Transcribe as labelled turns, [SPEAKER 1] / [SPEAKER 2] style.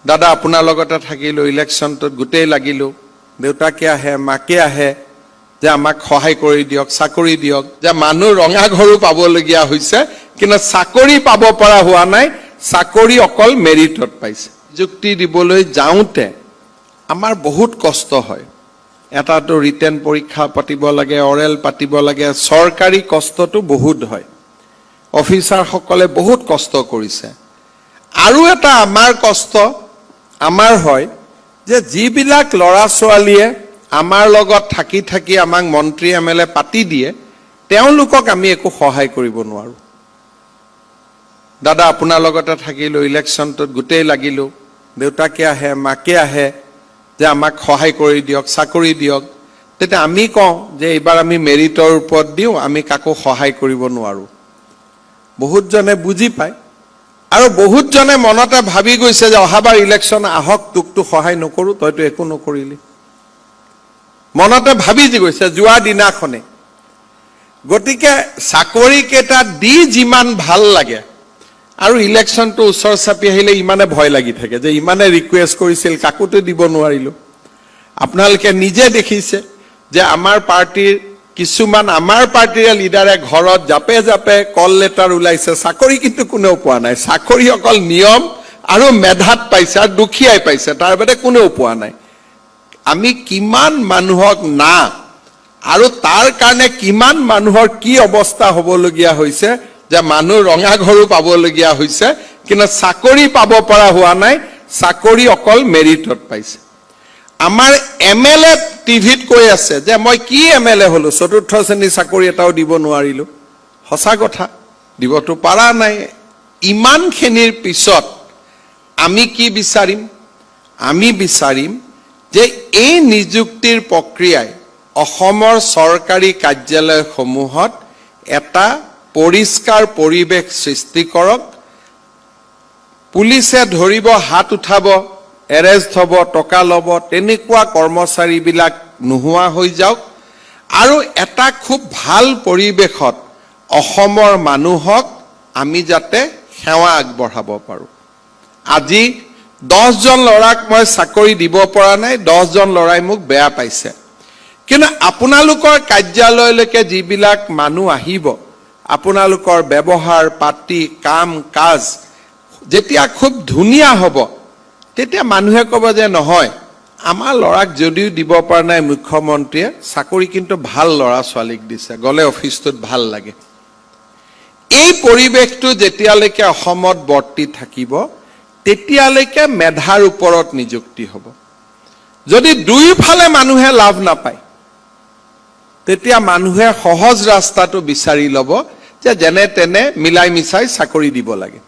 [SPEAKER 1] দাদা আপোনাৰ লগতে থাকিলো ইলেকশ্যনটোত গোটেই লাগিলো দেউতাকে আহে মাকে আহে যে আমাক সহায় কৰি দিয়ক চাকৰি দিয়ক যে মানুহ ৰঙা ঘৰো পাবলগীয়া হৈছে কিন্তু চাকৰি পাব পৰা হোৱা নাই চাকৰি অকল মেৰিটত পাইছে যুক্তি দিবলৈ যাওঁতে আমাৰ বহুত কষ্ট হয় এটাটো ৰিটেন পৰীক্ষা পাতিব লাগে অৰেল পাতিব লাগে চৰকাৰী কষ্টটো বহুত হয় অফিচাৰ সকলে বহুত কষ্ট কৰিছে আৰু এটা আমাৰ কষ্ট আমাৰ হয় যে যিবিলাক লৰা ছোৱালীয়ে আমাৰ লগত থাকি থাকি আমাক মন্ত্ৰী এমএলএ পাতি দিয়ে তেওঁলোকক আমি একো সহায় কৰিব নোৱাৰো দাদা আপোনাৰ লগতে থাকিলো ইলেকশ্যনটোত গোটেই লাগিলো দেউতাকে আহে মাকে আহে যে আমাক সহায় কৰি দিয়ক চাকৰি দিয়ক তেতিয়া আমি কওঁ যে এইবাৰ আমি মেৰিটৰ ওপৰত দিও আমি কাকো সহায় কৰিব নোৱাৰো বহুত জনে বুজি পায় আৰু বহুত জনে মনতে ভাবি গৈছে যে অহাবাৰ ইলেকশ্যন আহক তুকটো সহায় নকৰো তইতো একো নকৰিলি মনতে ভাবি গৈছে যোৱা দিনাখনে গতিকে চাকৰি কেটা দি যিমান ভাল লাগে আৰু ইলেকশ্যনটো উছৰ চাপি আহিলে ইমানে ভয় লাগি থাকে যে ইমানে ৰিকুৱেষ্ট কৰিছিল কাকুতে দিব নোৱাৰিলো আপোনালোকে নিজে দেখিছে যে আমাৰ পাৰ্টিৰ কিছুমান আমাৰ পাৰ্টিৰ লিডাৰে ঘৰত জাপে জাপে কল লেটাৰ ওলাইছে চাকৰি কিন্তু কোনেও পোৱা নাই চাকৰি অকল নিয়ম আৰু মেধাত পাইছে আৰু দুখীয়াই পাইছে তাৰ বাদে কোনেও পোৱা নাই আমি কিমান মানুহক না আৰু তাৰ কাৰণে কিমান মানুহৰ কি অৱস্থা হ'বলগীয়া হৈছে যে মানুহ ৰঙা ঘৰো পাবলগীয়া হৈছে কিন্তু চাকৰি পাব পৰা হোৱা নাই চাকৰি অকল মেৰিটত পাইছে আমাৰ এমএলএ টিভিত কৈ আছে যে মই কি এমএলএ হলো চতুৰ্থ শ্ৰেণী চাকৰি এটাও দিব নোৱাৰিলো হসা কথা দিবতো পাৰা নাই ইমানখিনিৰ পিছত আমি কি বিচাৰিম আমি বিচাৰিম যে এই নিযুক্তিৰ প্ৰক্ৰিয়াই অসমৰ চৰকাৰী কাৰ্যালয়সমূহত এটা পৰিষ্কাৰ পৰিৱেশ সৃষ্টি কৰক পুলিচে ধৰিব হাত উঠাব এৰেষ্ট হ'ব টকা ল'ব তেনেকুৱা কৰ্মচাৰীবিলাক নোহোৱা হৈ যাওক আৰু এটা খুব ভাল পৰিৱেশত অসমৰ মানুহক আমি যাতে সেৱা আগবঢ়াব পাৰো আজি 10 জন লৰাক মই চাকৰি দিব পৰা নাই 10 জন লৰাই মোক বেয়া পাইছে কিন্তু আপোনালোকৰ কাৰ্যালয়লৈকে যিবিলাক মানুহ আহিব আপোনালোকৰ ব্যৱহাৰ পাতি কাম কাজ যেতিয়া খুব ধুনীয়া হ'ব তেতিয়া মানুহে ক'ব যে নহয় আমাৰ লৰাক যদিও দিব পৰা নাই মুখ্যমন্ত্ৰীয়ে চাকৰি কিন্তু ভাল লৰা ছোৱালীক দিছে গলে অফিসটোত ভাল লাগে এই পৰিৱেশটো যেতিয়ালৈকে অসমত বৰ্তি থাকিব তেতিয়ালৈকে মেধাৰ ওপৰত নিযুক্তি হ'ব যদি দুইফালে মানুহে লাভ নাপায় তেতিয়া মানুহে সহজ ৰাস্তাটো বিচাৰি ল'ব যে যেনে তেনে মিলাই মিছাই চাকৰি দিব লাগে